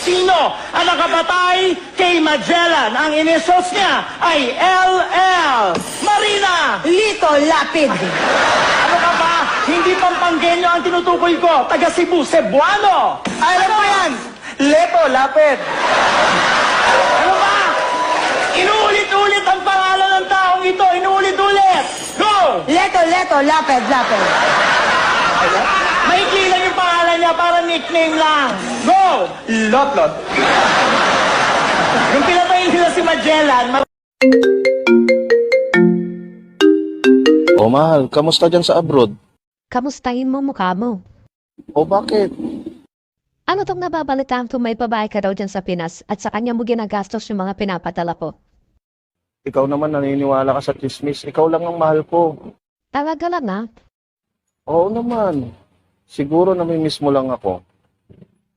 sino ang nakapatay kay Magellan. Ang initials niya ay LL. Marina! Lito Lapid. Ano ka ba? Hindi Pampanggenyo ang tinutukoy ko. Taga Cebu, Cebuano. Alam mo yan! Leto, lapid. Ano ba? Inuulit-ulit ang pangalan ng taong ito. Inuulit-ulit. Go! Leto Lapid. Maikli lang yung pangalan niya para nickname lang. Go! Lotlot. Yung pinatay nila si Magellan, O mahal, kamusta dyan sa abroad? Kamustahin mo mukha mo? O bakit? Ano tong nababalitaan kung may babae ka daw dyan sa Pinas at sa kanya mo ginagastos yung mga pinapadala po? Ikaw naman naniniwala ka sa chismis. Ikaw lang ang mahal ko. Talaga lang na. Oo naman. Siguro namimiss mo lang ako.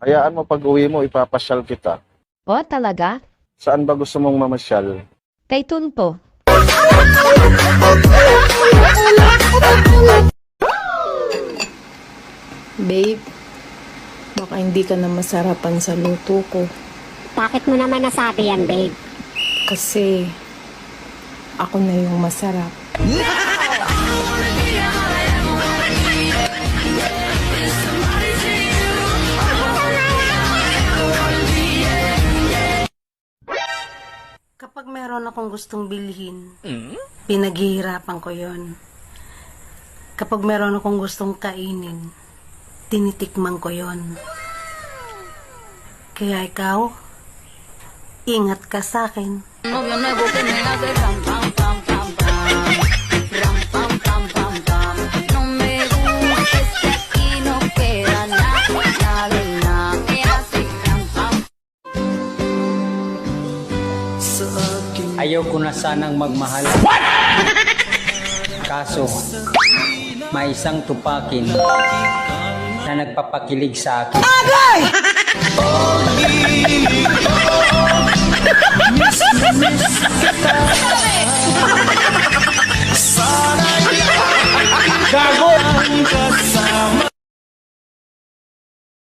Hayaan mo pag uwi mo, ipapasyal kita. O talaga? Saan ba gusto mong mamasyal? Kay Tunpo. Babe, baka hindi ka na masarapan sa luto ko. Bakit mo naman nasabi yan, babe? Kasi ako na yung masarap. Kapag meron akong gustong bilhin, pinaghihirapan ko yon. Kapag meron akong gustong kainin, tinitikman ko yon. Kaya ikaw, ingat ka sa akin. Ayaw ko na sanang magmahal. Kaso, may isang tupakin na nagpapakilig sa akin. Agay!